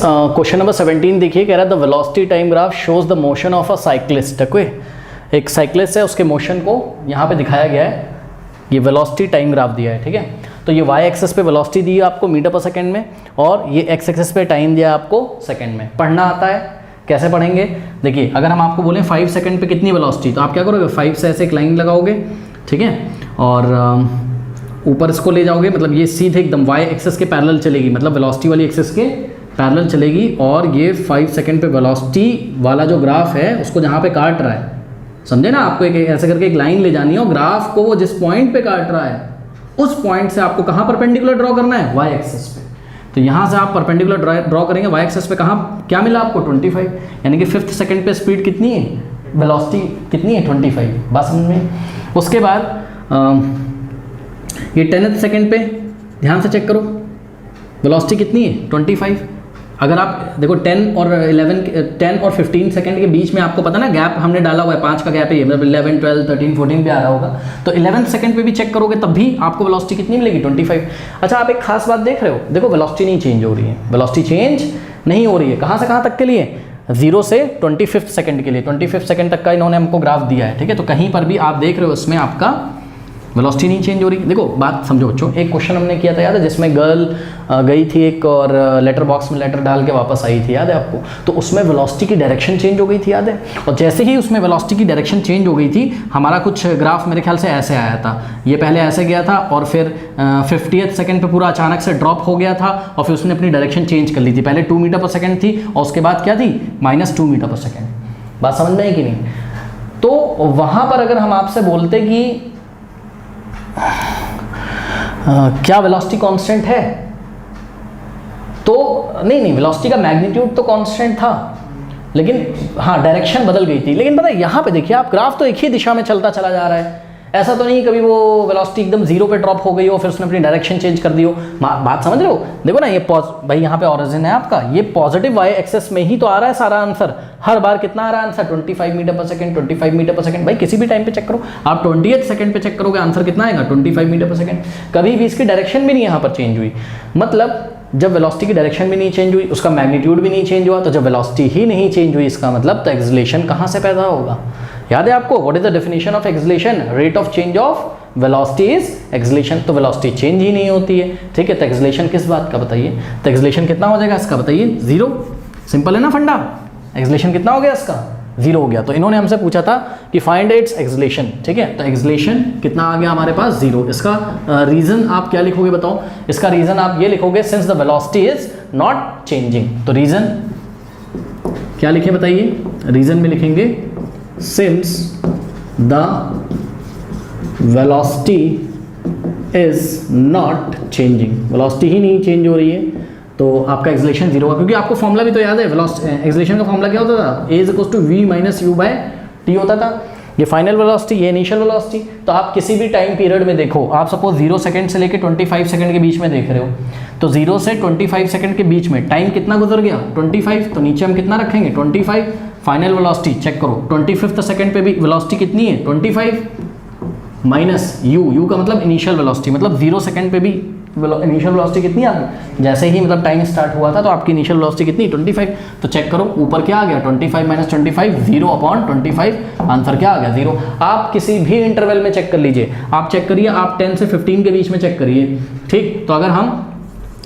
Question number 17 देखिए, कह रहा है the velocity time graph shows the motion of a cyclist. एक साइक्लिस्ट है, उसके मोशन को यहाँ पे दिखाया गया है, ये वेलोसिटी टाइम ग्राफ दिया है, ठीक है। तो ये वाई एक्सेस पे वेलोसिटी दी है आपको मीटर पर सेकंड में, और ये एक्स एक्सेस पे टाइम दिया है आपको सेकंड में। पढ़ना आता है, कैसे पढ़ेंगे देखिए, अगर हम आपको बोलें 5 सेकंड पे कितनी वेलोसिटी, तो आप क्या करोगे, 5 से ऐसे एक लाइन लगाओगे, ठीक है, और ऊपर इसको ले जाओगे, मतलब ये सीधे एकदम वाई एक्सेस के पैरेलल चलेगी, मतलब वेलोसिटी वाली एक्सेस के पैरेलल चलेगी, और ये 5 सेकंड पे वेलोसिटी वाला जो ग्राफ है उसको जहाँ पे काट रहा है, समझे ना, आपको एक ऐसे करके एक लाइन ले जानी है, और ग्राफ को वो जिस पॉइंट पे काट रहा है उस पॉइंट से आपको कहाँ परपेंडिकुलर ड्रॉ करना है, वाई एक्सेस पे। तो यहाँ से आप परपेंडिकुलर ड्रॉ करेंगे वाई एक्सेस पे, कहाँ क्या मिला आपको 25, यानी कि 5th सेकंड पे स्पीड कितनी है, वेलोसिटी कितनी है 25, बात समझ में। उसके बाद ये 10th सेकंड पे ध्यान से चेक करो, वेलोसिटी कितनी है 25। अगर आप देखो 10 और 15 सेकंड के बीच में आपको पता ना गैप हमने डाला हुआ है, 5 का गैप है, मतलब 11, 12, 13, 14 भी आ रहा होगा, तो 11th सेकंड पे भी चेक करोगे तब भी आपको वेलोसिटी कितनी मिलेगी 25। अच्छा, आप एक खास बात देख रहे हो, देखो वेलोसिटी नहीं चेंज हो रही है, वेलोसिटी चेंज नहीं हो रही है, कहाँ से कहाँ तक के लिए, 0 से 25th सेकंड के लिए, 25th सेकंड तक का इन्होंने हमको ग्राफ दिया है, ठीक है। तो कहीं पर भी आप देख रहे हो उसमें आपका वेलोसिटी नहीं चेंज हो रही। देखो बात समझो बच्चों, एक क्वेश्चन हमने किया था याद है, जिसमें गर्ल गई थी एक और लेटर बॉक्स में लेटर डाल के वापस आई थी, याद है आपको, तो उसमें वेलोसिटी की डायरेक्शन चेंज हो गई थी, याद है। और जैसे ही उसमें वेलोसिटी की डायरेक्शन चेंज हो गई थी, हमारा कुछ ग्राफ मेरे ख्याल से ऐसे आया था, ये पहले ऐसे गया था और फिर 50th सेकंड पे पूरा अचानक से ड्रॉप हो गया था, और फिर उसने अपनी डायरेक्शन चेंज कर ली थी, पहले 2 मीटर पर सेकेंड थी और उसके बाद क्या थी -2 मीटर पर सेकेंड। बात समझ में आई कि नहीं। तो वहाँ पर अगर हम आपसे बोलते कि क्या वेलोसिटी कांस्टेंट है, तो नहीं, वेलोसिटी का मैग्नीट्यूड तो कांस्टेंट था, लेकिन हाँ डायरेक्शन बदल गई थी। लेकिन पता है यहाँ पे देखिए आप, ग्राफ तो एक ही दिशा में चलता चला जा रहा है, ऐसा तो नहीं कभी वो वेलोसिटी एकदम 0 पे ड्रॉप हो गई हो फिर उसने अपनी डायरेक्शन चेंज कर दी हो। बात समझ रहे हो, देखो ना, ये भाई यहाँ पे ऑरिजिन है आपका, ये पॉजिटिव वाई एक्सेस में ही तो आ रहा है सारा आंसर, हर बार कितना आ रहा है answer 25 metre per second, 25 metre per second. भाई किसी भी टाइम पे चेक करो, आप 20th सेकंड पे चेक करोगे आंसर कितना आएगा 25 मीटर पर सेकंड। कभी भी इसकी डायरेक्शन भी नहीं यहाँ पर चेंज हुई, मतलब जब वेलोसिटी की डायरेक्शन भी नहीं चेंज हुई, उसका मैग्नीट्यूड भी नहीं चेंज हुआ, तो जब वेलोसिटी ही नहीं चेंज हुई इसका मतलब तो एक्सेलरेशन कहाँ से पैदा होगा। याद है आपको, what is the definition of acceleration, rate of change of velocity is acceleration. तो वेलोसिटी चेंज ही नहीं होती है, ठीक है, तो एक्सेलरेशन किस बात का बताइए, तो एक्सेलरेशन कितना हो जाएगा इसका बताइए, 0। सिंपल है ना फंडा, एक्सेलरेशन कितना हो गया इसका 0 हो गया। तो इन्होंने हमसे पूछा था कि फाइंड इट्स एक्सेलरेशन, ठीक है, तो एक्सेलरेशन कितना आ गया हमारे पास 0। इसका रीजन आप क्या लिखोगे बताओ, इसका रीजन आप ये लिखोगे, since the velocity is not changing. तो रीजन क्या लिखे बताइए, रीजन में लिखेंगे since the velocity is not changing, velocity ही नहीं चेंज हो रही है, तो आपका एक्सेलरेशन 0 होगा। क्योंकि आपको फॉर्मूला भी तो याद है, एक्सेलरेशन का फॉर्मूला क्या होता था, a = v - u/t होता था। ये फाइनल वेलोसिटी, ये इनिशियल वेलोसिटी। तो आप किसी भी टाइम पीरियड में देखो, आप सपोज 0 सेकंड से लेके 25 सेकंड के बीच में देख रहे हो, तो 0 से 25 सेकंड के बीच में टाइम कितना गुजर गया 25, तो नीचे हम कितना रखेंगे 25। फाइनल वेलोसिटी चेक करो, 25th सेकंड पे भी वेलोसिटी कितनी है 25 माइनस u का मतलब इनिशियल वेलोसिटी, मतलब 0 सेकंड पे भी इनिशियल वेलोसिटी कितनी आ गई, जैसे ही मतलब टाइम स्टार्ट हुआ था तो आपकी इनिशियल वेलोसिटी कितनी 25। तो चेक करो ऊपर क्या आ गया 25 - 25, 0/25, आंसर क्या आ गया 0। आप किसी भी इंटरवल में चेक कर लीजिए, आप चेक करिए, आप 10 से 15 के बीच में चेक करिए, ठीक। तो अगर हम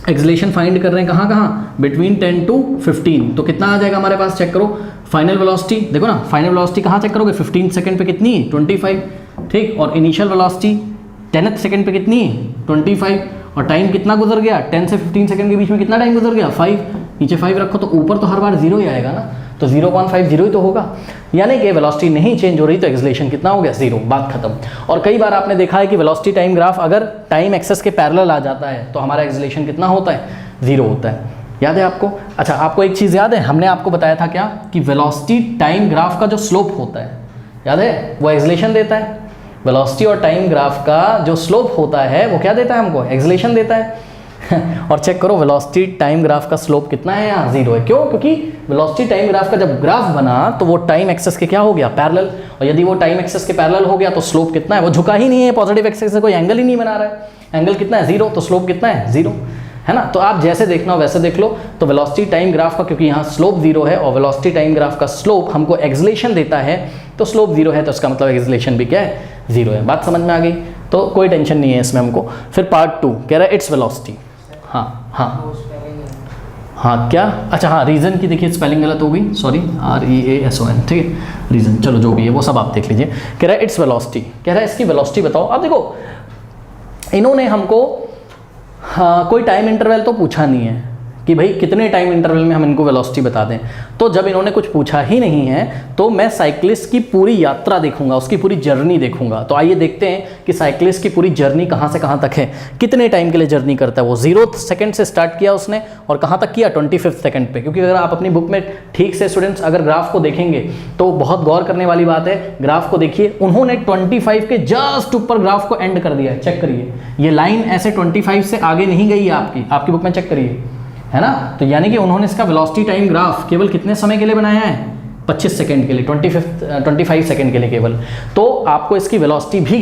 एक्सेलरेशन फाइंड कर रहे हैं कहाँ बिटवीन 10 to 15, तो कितना आ जाएगा हमारे पास, चेक करो। फाइनल वेलोसिटी देखो ना, फाइनल वेलोसिटी कहाँ चेक करोगे 15 सेकंड पे कितनी है 25, ठीक, और इनिशियल वेलोसिटी 10th सेकंड पे कितनी है 25, और टाइम कितना गुजर गया 10 से 15 सेकंड के बीच में कितना टाइम गुजर गया 5, नीचे 5 रखो तो ऊपर तो हर बार 0 ही आएगा ना, तो 0.5 0 ही तो होगा, यानी कि वेलोसिटी नहीं चेंज हो रही तो एक्सेलरेशन कितना हो गया 0, बात खत्म। और कई बार आपने देखा है कि वेलोसिटी टाइम ग्राफ अगर टाइम एक्सेस के पैरेलल आ जाता है तो हमारा एक्सेलरेशन कितना होता है 0 होता है, याद है आपको। अच्छा, आपको एक चीज़ याद है, हमने आपको बताया था क्या कि वेलोसिटी टाइम ग्राफ का जो स्लोप होता है, याद है, वो एक्सेलरेशन देता है। वेलोसिटी और टाइम ग्राफ का जो स्लोप होता है वो क्या देता है हमको, एक्सेलरेशन देता है। और चेक करो वेलोसिटी टाइम ग्राफ का स्लोप कितना है यहाँ 0 है, क्यों, क्योंकि वेलोसिटी टाइम ग्राफ का जब ग्राफ बना तो वो टाइम एक्सेस के क्या हो गया पैरेलल, और यदि वो टाइम एक्सेस के पैरेलल हो गया तो स्लोप कितना है, वो झुका ही नहीं है, पॉजिटिव एक्सेस से कोई एंगल ही नहीं बना रहा है, एंगल कितना है 0, तो स्लोप कितना है 0। है ना। तो आप जैसे देखना हो वैसे देख लो। तो वेलोसिटी टाइम ग्राफ का, क्योंकि यहाँ स्लोप जीरो है और वेलोसिटी टाइम ग्राफ का स्लोप हमको एक्सलेशन देता है, तो स्लोप जीरो है तो इसका मतलब एक्सलेशन भी क्या है, जीरो है। बात समझ में आ गई, तो कोई टेंशन नहीं है इसमें हमको। फिर पार्ट 2 कह रहा है इट्स वेलोसिटी। हाँ क्या, अच्छा हाँ, रीज़न की देखिए स्पेलिंग गलत हो गई, सॉरी, REASON, ठीक है, रीज़न, चलो जो भी है वो सब आप देख लीजिए। कह रहा है इट्स वेलोसिटी, कह रहा है इसकी वेलोसिटी बताओ। अब देखो इन्होंने हमको कोई टाइम इंटरवल तो पूछा नहीं है कि भाई कितने टाइम इंटरवल में हम इनको वेलोसिटी बता दें। तो जब इन्होंने कुछ पूछा ही नहीं है तो मैं साइक्लिस्ट की पूरी यात्रा देखूंगा, उसकी पूरी जर्नी देखूंगा। तो आइए देखते हैं कि साइक्लिस्ट की पूरी जर्नी कहाँ से कहाँ तक है, कितने टाइम के लिए जर्नी करता है वो। 0 सेकंड से स्टार्ट किया उसने और कहाँ तक किया, 25 सेकंड पे। क्योंकि अगर आप अपनी बुक में ठीक से स्टूडेंट्स अगर ग्राफ को देखेंगे तो बहुत गौर करने वाली बात है। ग्राफ को देखिए, उन्होंने 25 के जस्ट ऊपर ग्राफ को एंड कर दिया है। चेक करिए, ये लाइन ऐसे 25 से आगे नहीं गई है आपकी बुक में, चेक करिए, है ना। तो यानी कि उन्होंने इसका वेलोसिटी टाइम ग्राफ केवल कितने समय के लिए बनाया है, 25 सेकंड के लिए, 25 सेकंड के लिए केवल। तो आपको इसकी वेलोसिटी भी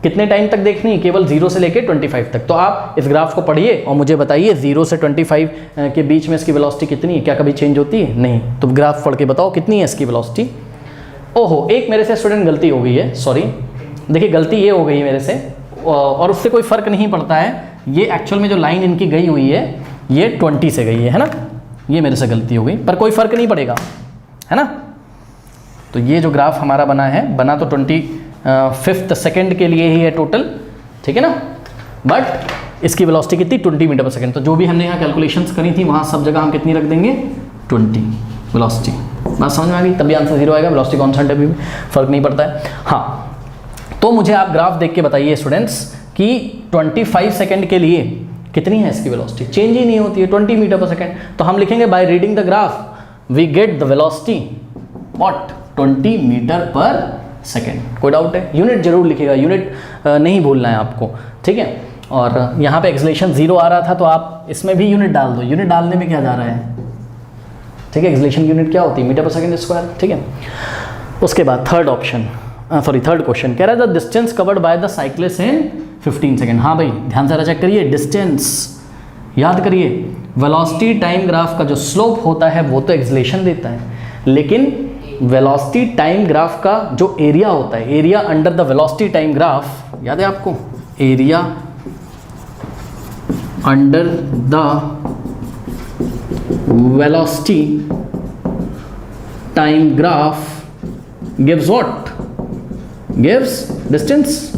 कितने टाइम तक देखनी है, केवल 0 से लेके 25 तक। तो आप इस ग्राफ को पढ़िए और मुझे बताइए 0 से 25 के बीच में इसकी वेलोसिटी कितनी है, क्या कभी चेंज होती है, नहीं। तो ग्राफ पढ़ के बताओ कितनी है इसकी वेलोसिटी। ओहो, एक मेरे से स्टूडेंट गलती हो गई है, सॉरी, देखिए गलती ये हो गई है मेरे से, और उससे कोई फ़र्क नहीं पड़ता है। ये एक्चुअल में जो लाइन इनकी गई हुई है ये 20 से गई है ना, ये मेरे से गलती हो गई, पर कोई फ़र्क नहीं पड़ेगा, है ना। तो ये जो ग्राफ हमारा बना तो 25 सेकंड के लिए ही है टोटल, ठीक है ना। बट इसकी वेलोसिटी कितनी, 20 मीटर पर सेकंड। तो जो भी हमने यहाँ कैलकुलेशंस करी थी वहाँ सब जगह हम कितनी रख देंगे, 20 वेलोसिटी। बात समझ में आ गई, तभी आंसर 0 आएगा। वेलोसिटी कॉन्स्टेंट है, भी फर्क नहीं पड़ता है। हाँ, तो मुझे आप ग्राफ देख के बताइए स्टूडेंट्स कि 25 सेकंड के लिए कितनी है इसकी वेलोसिटी, चेंज ही नहीं होती है, 20 मीटर पर सेकंड। तो हम लिखेंगे by reading the graph we get the velocity what, 20 metre per second. कोई डाउट है, यूनिट जरूर लिखिएगा, यूनिट नहीं भूलना है आपको, ठीक है। और यहाँ पे एक्सलेशन 0 आ रहा था तो आप इसमें भी यूनिट डाल दो, यूनिट डालने में क्या जा रहा है, ठीक है। एक्सलेशन यूनिट क्या होती है, मीटर पर सेकंड स्क्वायर, ठीक है। उसके बाद थर्ड क्वेश्चन कह रहा है the distance covered by the cyclist in 15 second. हाँ भाई, ध्यान से चेक करिए, डिस्टेंस याद करिए। वेलोसिटी टाइम ग्राफ का जो स्लोप होता है वो तो एक्सलेशन देता है, लेकिन वेलोसिटी टाइम ग्राफ का जो एरिया होता है, area under the velocity time graph, याद है आपको, area under the velocity time graph gives what, gives distance,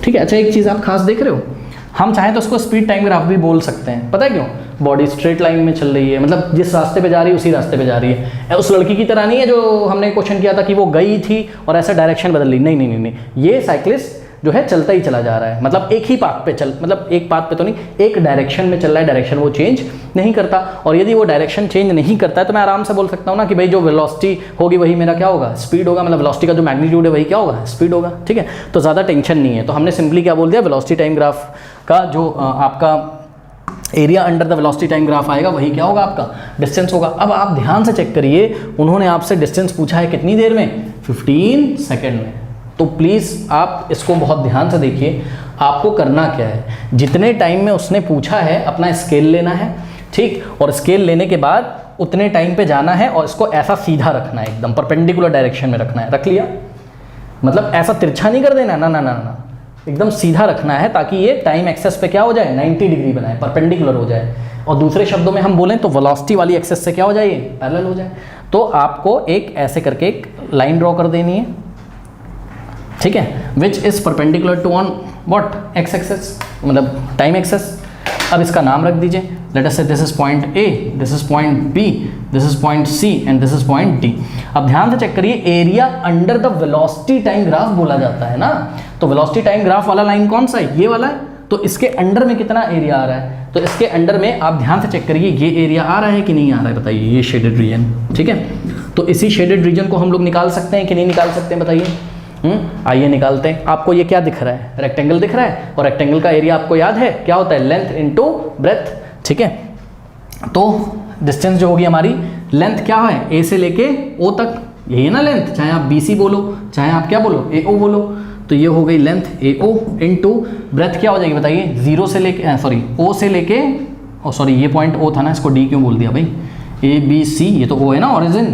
ठीक है। अच्छा, एक चीज़ आप खास देख रहे हो, हम चाहें तो उसको स्पीड टाइम ग्राफ भी बोल सकते हैं। पता है क्यों, बॉडी स्ट्रेट लाइन में चल रही है, मतलब जिस रास्ते पे जा रही है उसी रास्ते पे जा रही है। उस लड़की की तरह नहीं है जो हमने क्वेश्चन किया था कि वो गई थी और ऐसा डायरेक्शन बदल ली, नहीं, ये साइक्लिस्ट जो है चलता ही चला जा रहा है, मतलब एक ही पाथ पे मतलब एक पाथ पे तो नहीं, एक डायरेक्शन में चल रहा है, डायरेक्शन वो चेंज नहीं करता। और यदि वो डायरेक्शन चेंज नहीं करता है तो मैं आराम से बोल सकता हूँ ना कि भाई जो वेलोसिटी होगी वही मेरा क्या होगा, स्पीड होगा, मतलब वेलोसिटी का जो मैग्नीट्यूड है वही क्या होगा, स्पीड होगा, ठीक है। तो ज़्यादा टेंशन नहीं है। तो हमने सिंपली क्या बोल दिया, वेलोसिटी टाइम ग्राफ का जो आपका area under the velocity time graph आएगा वही क्या होगा, आपका डिस्टेंस होगा। अब आप ध्यान से चेक करिए, उन्होंने आपसे डिस्टेंस पूछा है कितनी देर में, 15 सेकेंड में। तो प्लीज़ आप इसको बहुत ध्यान से देखिए, आपको करना क्या है, जितने टाइम में उसने पूछा है अपना स्केल लेना है, ठीक, और स्केल लेने के बाद उतने टाइम पे जाना है और इसको ऐसा सीधा रखना है, एकदम परपेंडिकुलर डायरेक्शन में रखना है। रख लिया, मतलब ऐसा तिरछा नहीं कर देना, ना, एकदम सीधा रखना है ताकि ये टाइम एक्सेस पे क्या हो जाए, 90 डिग्री बनाए, परपेंडिकुलर हो जाए। और दूसरे शब्दों में हम बोलें तो वेलोसिटी वाली एक्सेस से क्या हो जाए, पैरेलल हो जाए। तो आपको एक ऐसे करके एक लाइन ड्रॉ कर देनी है, ठीक है, which is perpendicular to on what, x axis, मतलब टाइम एक्सेस। अब इसका नाम रख दीजिए, let us say this is point A, this is point B, this is point C and this is point D. अब ध्यान से चेक करिए, area under the velocity time graph बोला जाता है ना, तो वेलोसिटी टाइम ग्राफ वाला लाइन कौन सा है, ये वाला है। तो इसके अंडर में कितना एरिया आ रहा है, तो इसके अंडर में आप ध्यान से चेक करिए, ये एरिया आ रहा है कि नहीं आ रहा है, बताइए, ये शेडेड रीजन, ठीक है। तो इसी शेडेड रीजन को हम लोग निकाल सकते हैं कि नहीं निकाल सकते हैं, बताइए। आइए निकालते हैं। आपको ये क्या दिख रहा है, रेक्टेंगल दिख रहा है, और रेक्टेंगल का एरिया आपको याद है क्या होता है, लेंथ इनटू ब्रेथ, ठीक है। तो डिस्टेंस जो होगी हमारी, लेंथ क्या है, ए से लेके ओ तक, यही है ना लेंथ, चाहे आप BC बोलो, चाहे आप क्या बोलो, AO बोलो। तो ये हो गई लेंथ ए ओ इनटू ब्रेथ क्या हो जाएगी बताइए, जीरो से लेके सॉरी ओ से लेके सॉरी ये पॉइंट ओ था ना, इसको डी क्यों बोल दिया भाई, ए बी सी, ये तो ओ है ना ऑरिजिन,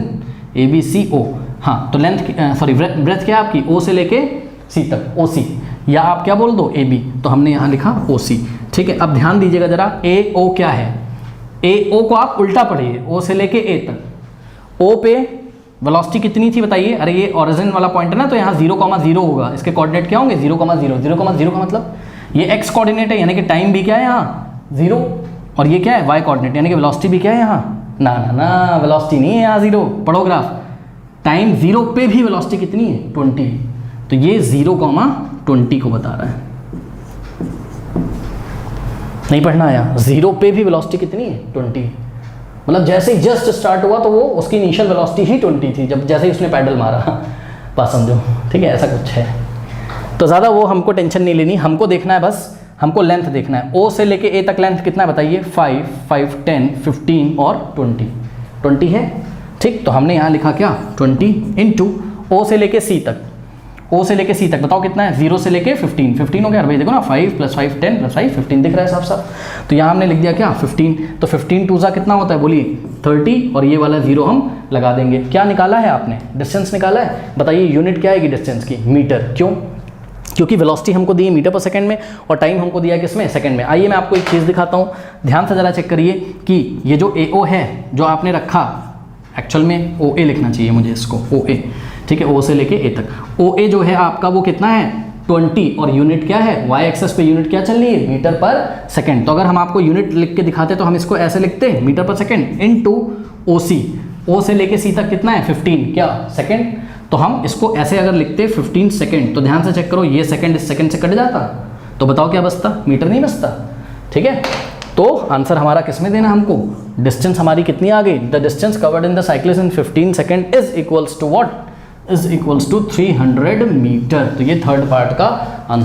ए बी सी ओ। हाँ तो लेंथ सॉरी ब्रेथ क्या है आपकी, ओ से लेके सी तक, ओ सी, या आप क्या बोल दो ए बी, तो हमने यहाँ लिखा ओ सी। ठीक है, अब ध्यान दीजिएगा जरा, ए ओ क्या है, ए ओ को आप उल्टा पढ़िए, ओ से लेके ए तक। ओ पे वेलोसिटी कितनी थी बताइए, अरे ये ओरिजिन वाला पॉइंट है ना, तो यहाँ 0,0 होगा, इसके कोऑर्डिनेट क्या होंगे 0,0, 0,0 का मतलब ये एक्स कोऑर्डिनेट है, यानी कि टाइम भी क्या है यहाँ 0, और ये क्या है वाई कोऑर्डिनेट, यानी कि वेलोसिटी भी क्या है यहाँ, ना ना ना वेलोसिटी नहीं है यहाँ 0, पढ़ो ग्राफ, टाइम 0 पे भी वेलोसिटी कितनी है 20, तो ये 0,20 को बता रहा है, नहीं पढ़ना आया, 0 पे भी वेलोसिटी कितनी है 20, मतलब जैसे ही जस्ट स्टार्ट हुआ तो वो उसकी इनिशियल वेलोसिटी ही 20 थी, जब जैसे ही उसने पैडल मारा, बात समझो। ठीक है, ऐसा कुछ है, तो ज़्यादा वो हमको टेंशन नहीं लेनी, हमको देखना है बस, हमको लेंथ देखना है, ओ से लेके ए तक लेंथ कितना है बताइए, 5, 5, 10, 15 और 20 है। ठीक, तो हमने यहाँ लिखा क्या 20 इंटू ओ से लेके सी तक, ओ से लेके सी तक बताओ कितना है, 0 से लेके 15 हो गया, भाई देखो ना 5 + 5 10 + 5 15 दिख रहा है साफ साफ, तो यहाँ हमने लिख दिया क्या 15, तो 15 2 कितना होता है बोलिए 30, और ये वाला 0 हम लगा देंगे। क्या निकाला है आपने, डिस्टेंस निकाला है, बताइए यूनिट क्या आएगी डिस्टेंस की, मीटर, क्यों, क्योंकि वेलोसिटी हमको दी है मीटर पर सेकंड में और टाइम हमको दिया है किसमें, सेकंड में। आइए मैं आपको एक चीज़ दिखाता हूँ, ध्यान से ज़रा चेक करिए कि ये जो ए ओ है जो आपने रखा, एक्चुअल में ओ ए लिखना चाहिए मुझे इसको, ओ ए, ठीक है, ओ से लेके ए तक, ओ ए जो है आपका वो कितना है 20, और यूनिट क्या है, वाई एक्सेस पे यूनिट क्या चल रही है, मीटर पर सेकंड। तो अगर हम आपको यूनिट लिख के दिखाते तो हम इसको ऐसे लिखते हैं, मीटर पर सेकंड इनटू ओ सी, ओ से लेके सी तक कितना है 15 क्या सेकंड, तो हम इसको ऐसे अगर लिखते 15 सेकंड, तो ध्यान से चेक करो ये सेकंड इस सेकंड से कट जाता, तो बताओ क्या बचता, मीटर नहीं बचता। ठीक है, तो आंसर हमारा किसमें देना हमको, डिस्टेंस हमारी कितनी आ गई, the distance covered in the cyclist in 15 second is equals to what, is equals to 300 metre. तो ये थर्ड पार्ट का आंसर